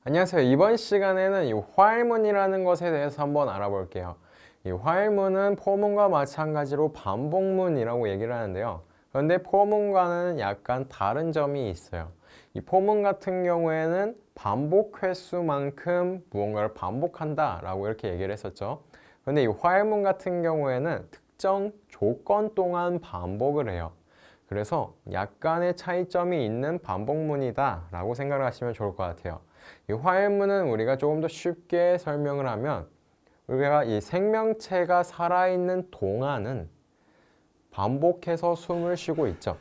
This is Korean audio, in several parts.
안녕하세요. 이번 시간에는 이 while문이라는 것에 대해서 한번 알아볼게요. 이 while문은 for문과 마찬가지로 반복문이라고 얘기를 하는데요. 그런데 for문과는 약간 다른 점이 있어요. 이 for문 같은 경우에는 반복 횟수만큼 무언가를 반복한다 라고 이렇게 얘기를 했었죠. 그런데 이 while문 같은 경우에는 특정 조건 동안 반복을 해요. 그래서 약간의 차이점이 있는 반복문이다 라고 생각을 하시면 좋을 것 같아요. 이 화해문은 우리가 조금 더 쉽게 설명을 하면 우리가 이 생명체가 살아있는 동안은 반복해서 숨을 쉬고 있죠.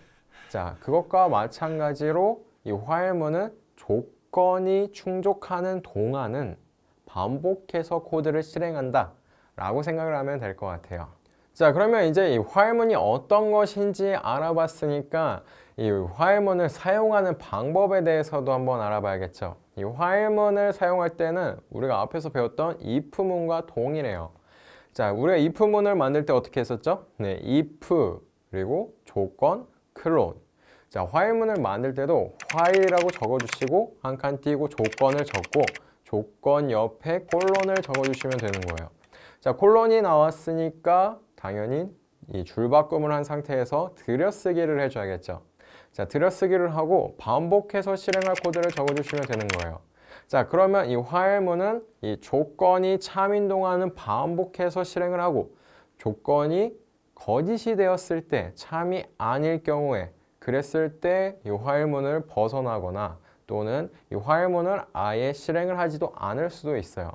자, 그것과 마찬가지로 이 화해문은 조건이 충족하는 동안은 반복해서 코드를 실행한다 라고 생각을 하면 될 것 같아요. 자, 그러면 이제 이 화해문이 어떤 것인지 알아봤으니까 이 화해문을 사용하는 방법에 대해서도 한번 알아봐야겠죠. 이 화해문을 사용할 때는 우리가 앞에서 배웠던 if문과 동일해요. 자, 우리가 if문을 만들 때 어떻게 했었죠? 네, if 그리고 조건, clone. 자, 화해문을 만들 때도 while이라고 적어주시고 한 칸 띄고 조건을 적고 조건 옆에 콜론을 적어주시면 되는 거예요. 자, 콜론이 나왔으니까 당연히 이 줄바꿈을 한 상태에서 들여쓰기를 해줘야겠죠. 자, 들여쓰기를 하고 반복해서 실행할 코드를 적어주시면 되는 거예요. 자, 그러면 이 while문은 이 조건이 참인 동안은 반복해서 실행을 하고 조건이 거짓이 되었을 때, 참이 아닐 경우에 그랬을 때 이 while문을 벗어나거나 또는 이 while문을 아예 실행을 하지도 않을 수도 있어요.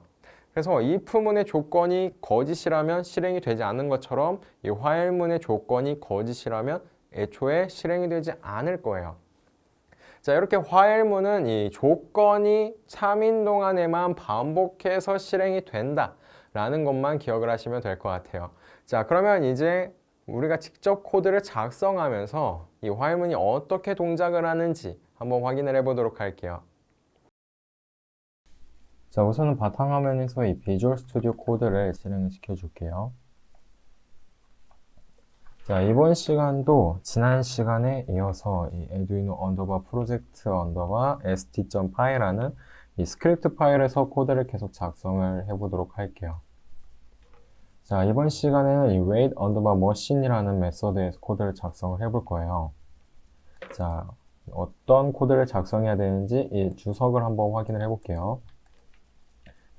그래서 if문의 조건이 거짓이라면 실행이 되지 않는 것처럼 이 while문의 조건이 거짓이라면 애초에 실행이 되지 않을 거예요. 자, 이렇게 while문은 이 조건이 참인 동안에만 반복해서 실행이 된다라는 것만 기억을 하시면 될 것 같아요. 자, 그러면 이제 우리가 직접 코드를 작성하면서 이 while문이 어떻게 동작을 하는지 한번 확인을 해보도록 할게요. 자, 우선은 바탕화면에서 이 비주얼 스튜디오 코드를 실행을 시켜줄게요. 자, 이번 시간도 지난 시간에 이어서 이 arduino 언더바 프로젝트 언더바 st.py라는 이 스크립트 파일에서 코드를 계속 작성을 해보도록 할게요. 자, 이번 시간에는 이 wait 언더바 machine이라는 메서드에서 코드를 작성을 해볼 거예요. 자, 어떤 코드를 작성해야 되는지 이 주석을 한번 확인을 해볼게요.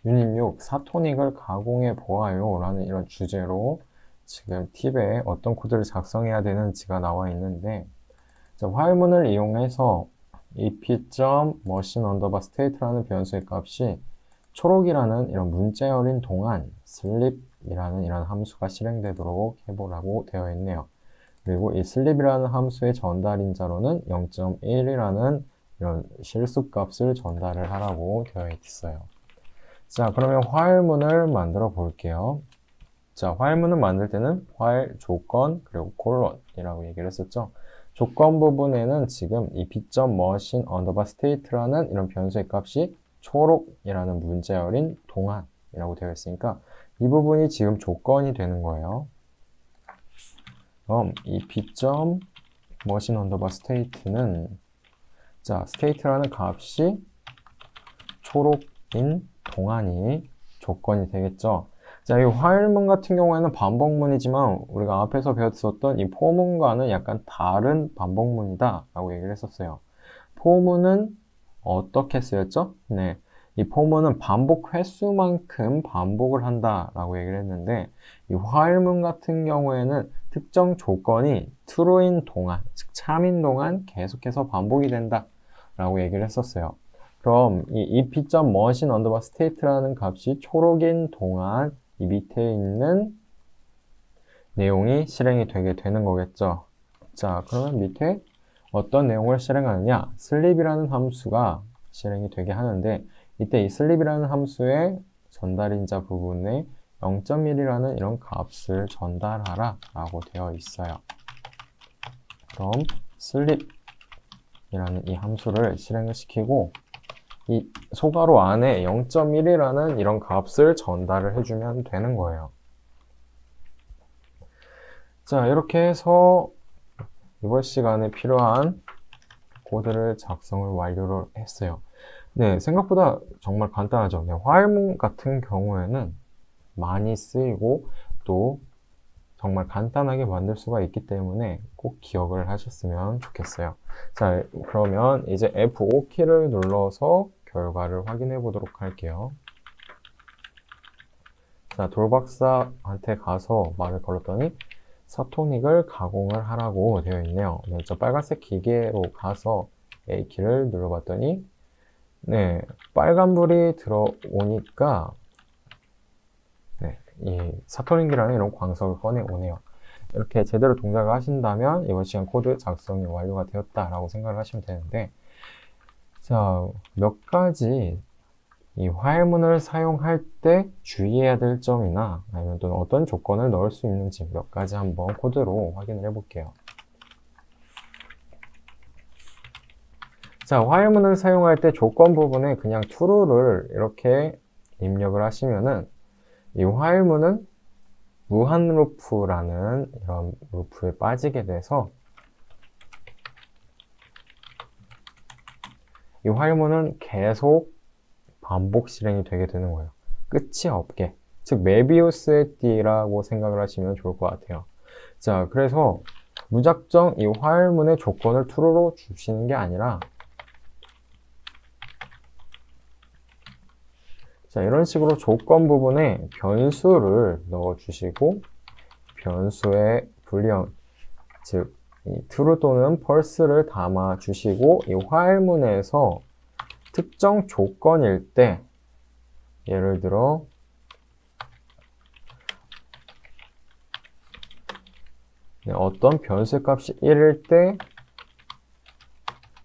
유닛 6, 사토닉을 가공해 보아요 라는 이런 주제로 지금 팁에 어떤 코드를 작성해야 되는지가 나와 있는데, 자, while문을 이용해서 ep.machine_state라는 변수의 값이 초록이라는 이런 문자열인 동안 sleep이라는 이런 함수가 실행되도록 해보라고 되어 있네요. 그리고 이 sleep이라는 함수의 전달인자로는 0.1이라는 이런 실수값을 전달을 하라고 되어 있어요. 자, 그러면 while문을 만들어 볼게요. 자, while문을 만들 때는 while 조건 그리고 콜론이라고 얘기를 했었죠. 조건 부분에는 지금 이 b.machine_state라는 이런 변수의 값이 초록이라는 문자열인 동안이라고 되어 있으니까 이 부분이 지금 조건이 되는 거예요. 그럼 이 b.machine_state는 자, state라는 값이 초록인 동안이 조건이 되겠죠. 자, 이 while문 같은 경우에는 반복문이지만 우리가 앞에서 배웠었던 이 for문과는 약간 다른 반복문이다 라고 얘기를 했었어요. for문은 어떻게 쓰였죠? 네, 이 for문은 반복 횟수만큼 반복을 한다 라고 얘기를 했는데, 이 while문 같은 경우에는 특정 조건이 true인 동안, 즉 참인 동안 계속해서 반복이 된다 라고 얘기를 했었어요. 그럼 이 ep.machine_state라는 값이 초록인 동안 이 밑에 있는 내용이 실행이 되게 되는 거겠죠. 자, 그러면 밑에 어떤 내용을 실행하느냐? sleep이라는 함수가 실행이 되게 하는데, 이때 이 sleep이라는 함수의 전달인자 부분에 0.1이라는 이런 값을 전달하라 라고 되어 있어요. 그럼 sleep이라는 이 함수를 실행을 시키고 이 소괄호 안에 0.1이라는 이런 값을 전달을 해주면 되는 거예요. 자, 이렇게 해서 이번 시간에 필요한 코드를 작성을 완료를 했어요. 네, 생각보다 정말 간단하죠. 네, 화해문 같은 경우에는 많이 쓰이고 또 정말 간단하게 만들 수가 있기 때문에 꼭 기억을 하셨으면 좋겠어요. 자, 그러면 이제 F5키를 눌러서 결과를 확인해 보도록 할게요. 자, 돌박사한테 가서 말을 걸었더니 사토닉을 가공을 하라고 되어 있네요. 네, 저 빨간색 기계로 가서 A키를 눌러봤더니 네, 빨간불이 들어오니까 네, 이 사토닉이라는 이런 광석을 꺼내 오네요. 이렇게 제대로 동작을 하신다면 이번 시간 코드 작성이 완료가 되었다라고 생각을 하시면 되는데, 자, 몇 가지 이 화해문을 사용할 때 주의해야 될 점이나 아니면 또 어떤 조건을 넣을 수 있는지 몇 가지 한번 코드로 확인을 해 볼게요. 자, 화해문을 사용할 때 조건 부분에 그냥 true를 이렇게 입력을 하시면은 이 화해문은 무한 루프라는 이런 루프에 빠지게 돼서 이 화해문은 계속 반복 실행이 되게 되는 거예요. 끝이 없게. 즉, 메비우스의 띠라고 생각을 하시면 좋을 것 같아요. 자, 그래서 무작정 이 화해문의 조건을 true로 주시는 게 아니라 자, 이런 식으로 조건 부분에 변수를 넣어주시고 변수의 불리형, 즉 이 true 또는 false를 담아주시고 이 화해문에서 특정 조건일 때 예를 들어 어떤 변수의 값이 1일 때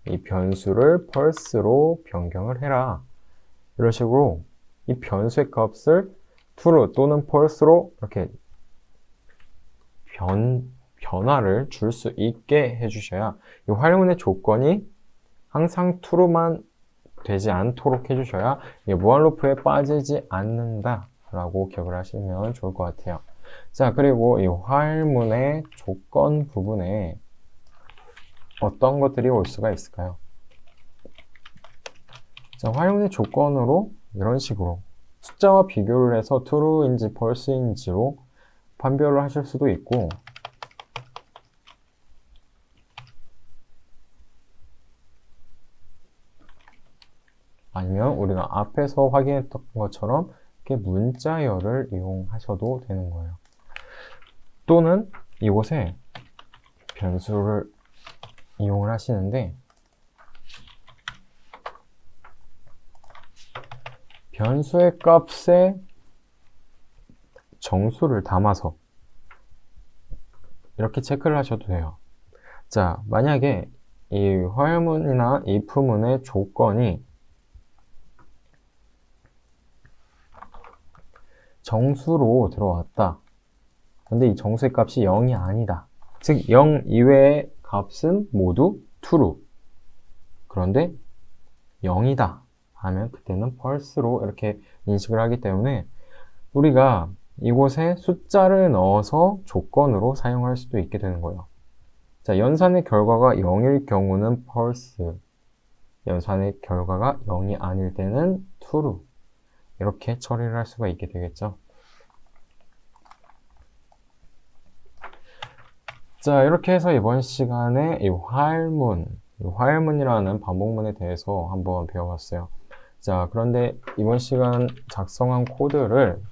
이 변수를 false로 변경을 해라. 이런 식으로 이 변수의 값을 true 또는 false로 이렇게 변화를 줄 수 있게 해주셔야 이 활용문의 조건이 항상 true만 되지 않도록 해주셔야 무한 루프에 빠지지 않는다 라고 기억을 하시면 좋을 것 같아요. 자, 그리고 이 while문의 조건 부분에 어떤 것들이 올 수가 있을까요? 자, while문의 조건으로 이런 식으로 숫자와 비교를 해서 true인지 false인지로 판별을 하실 수도 있고, 아니면 우리가 앞에서 확인했던 것처럼 이렇게 문자열을 이용하셔도 되는 거예요. 또는 이곳에 변수를 이용을 하시는데 변수의 값에 정수를 담아서 이렇게 체크를 하셔도 돼요. 자, 만약에 이 while문이나 if문의 조건이 정수로 들어왔다. 근데 이 정수의 값이 0이 아니다. 즉 0 이외의 값은 모두 true. 그런데 0이다 하면 그때는 false로 이렇게 인식을 하기 때문에 우리가 이곳에 숫자를 넣어서 조건으로 사용할 수도 있게 되는 거예요. 자, 연산의 결과가 0일 경우는 false, 연산의 결과가 0이 아닐 때는 true. 이렇게 처리를 할 수가 있게 되겠죠. 자, 이렇게 해서 이번 시간에 이 while문이라는 반복문에 대해서 한번 배워봤어요. 자, 그런데 이번 시간 작성한 코드를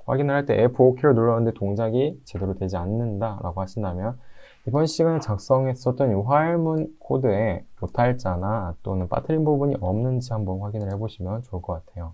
확인을 할 때 F5키를 눌렀는데 동작이 제대로 되지 않는다라고 하신다면 이번 시간에 작성했었던 이 while문 코드에 오탈자나 또는 빠뜨린 부분이 없는지 한번 확인을 해보시면 좋을 것 같아요.